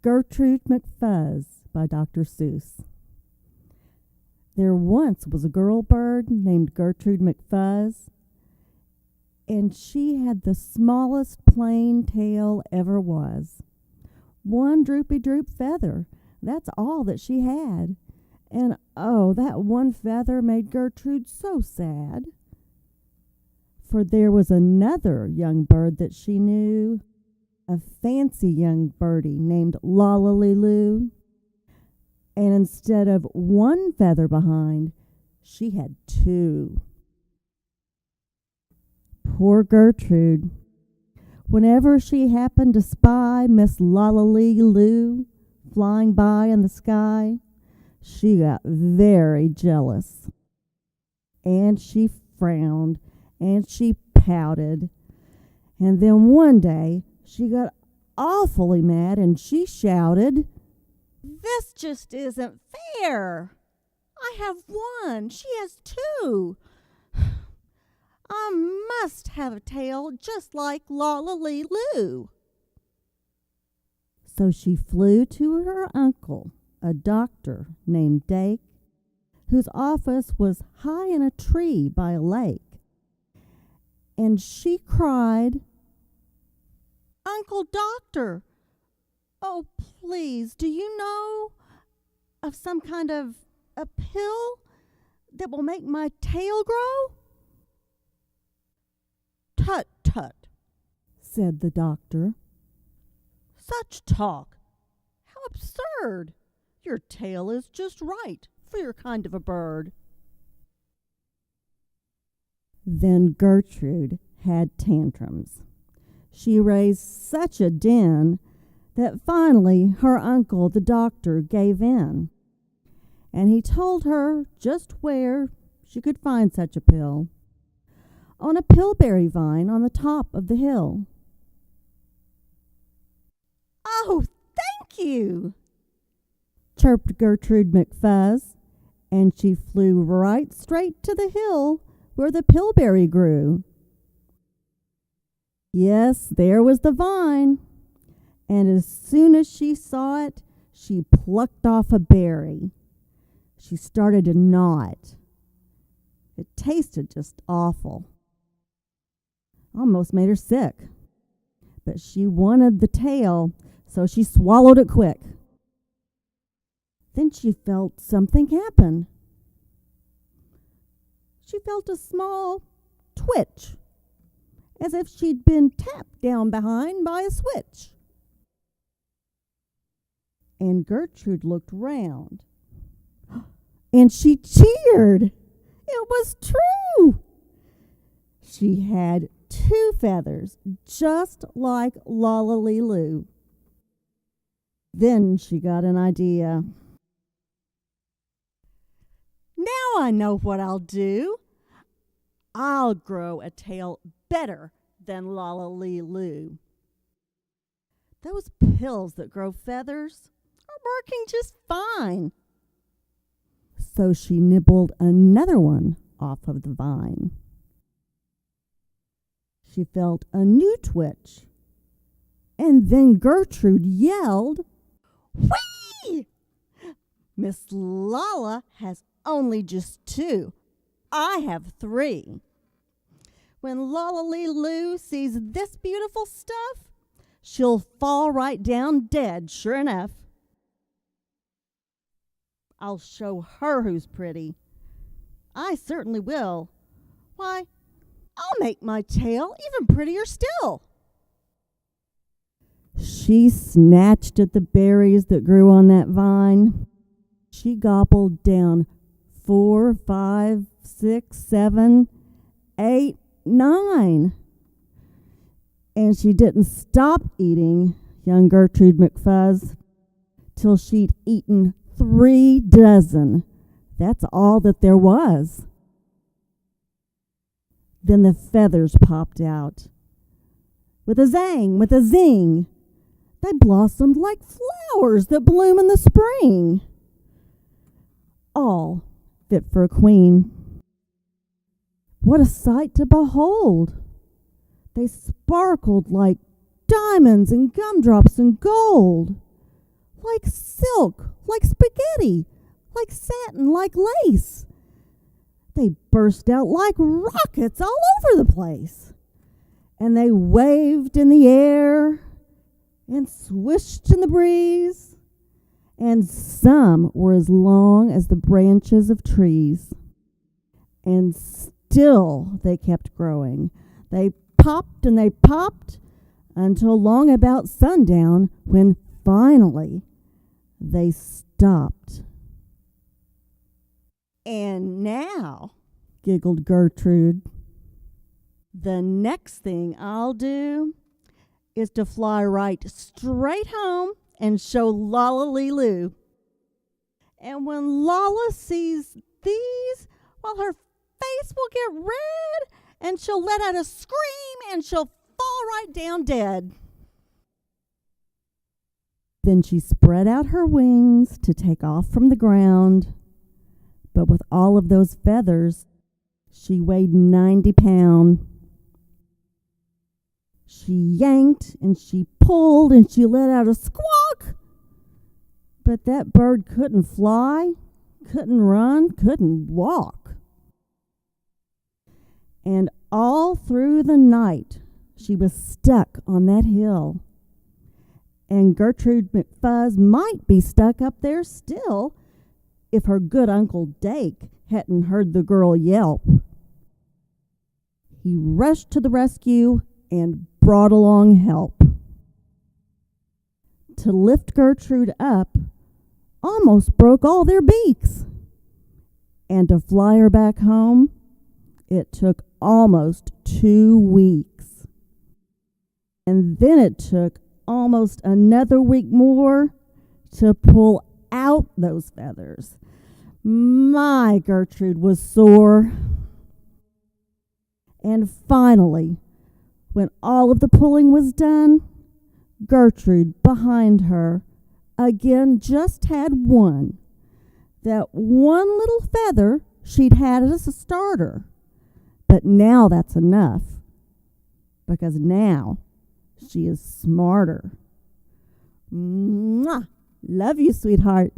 Gertrude McFuzz by Dr. Seuss. There once was a girl bird named Gertrude McFuzz, and she had the smallest plain tail ever was. One droopy droop feather, that's all that she had. And oh, that one feather made Gertrude so sad. For there was another young bird that she knew, a fancy young birdie named Lollaliloo. And instead of one feather behind, she had two. Poor Gertrude. Whenever she happened to spy Miss Lollaliloo flying by in the sky, she got very jealous. And she frowned, and she pouted. And then one day, she got awfully mad, and she shouted, "This just isn't fair. I have one. She has two. I must have a tail just like Lollaliloo." So she flew to her uncle, a doctor named Dake, whose office was high in a tree by a lake. And she cried, "Uncle Doctor, oh, please, do you know of some kind of a pill that will make my tail grow?" "Tut, tut," said the doctor. "Such talk! How absurd! Your tail is just right for your kind of a bird." Then Gertrude had tantrums. She raised such a din that finally her uncle, the doctor, gave in. And he told her just where she could find such a pill. On a pillberry vine on the top of the hill. "Oh, thank you," chirped Gertrude McFuzz, and she flew right straight to the hill where the pillberry grew. Yes, there was the vine, and as soon as she saw it, she plucked off a berry. She started to gnaw it. It tasted just awful. Almost made her sick. But she wanted the tail, so she swallowed it quick. Then she felt something happen. She felt a small twitch, as if she'd been tapped down behind by a switch. And Gertrude looked round, and she cheered. It was true. She had two feathers, just like Lollaliloo. Then she got an idea. "Now I know what I'll do. I'll grow a tail better than Lollaliloo. Those pills that grow feathers are working just fine." So she nibbled another one off of the vine. She felt a new twitch. And then Gertrude yelled, "Whee! Miss Lolla has only just two. I have three. When Lollaliloo sees this beautiful stuff, she'll fall right down dead, sure enough. I'll show her who's pretty. I certainly will. Why, I'll make my tail even prettier still." She snatched at the berries that grew on that vine. She gobbled down 4, 5, 6, 7, 8, 9. And she didn't stop eating, young Gertrude McFuzz, till she'd eaten 3 dozen. That's all that there was. Then the feathers popped out. With a zang, with a zing, they blossomed like flowers that bloom in the spring. All fit for a queen. What a sight to behold! They sparkled like diamonds and gumdrops and gold. like silk, like spaghetti, like satin, like lace. They burst out like rockets all over the place. And they waved in the air and swished in the breeze. And some were as long as the branches of trees. And still they kept growing. They popped and they popped until long about sundown, when finally they stopped. And now, giggled Gertrude, the next thing I'll do is to fly right straight home and show Lala Lulu. And when Lala sees these, well, her face will get red and she'll let out a scream and she'll fall right down dead. Then she spread out her wings to take off from the ground. But with all of those feathers, she weighed 90 pounds. She yanked and she pulled and she let out a squawk. But that bird couldn't fly, couldn't run, couldn't walk. And all through the night, she was stuck on that hill. And Gertrude McFuzz might be stuck up there still if her good Uncle Dake hadn't heard the girl yelp. He rushed to the rescue and brought along help. To lift Gertrude up almost broke all their beaks. And to fly her back home, it took almost 2 weeks. And then it took almost another week more to pull out those feathers. My, Gertrude was sore. And finally, when all of the pulling was done, Gertrude, behind her, again just had one. That one little feather she'd had as a starter. But now that's enough, because now she is smarter. Mwah! Love you, sweetheart.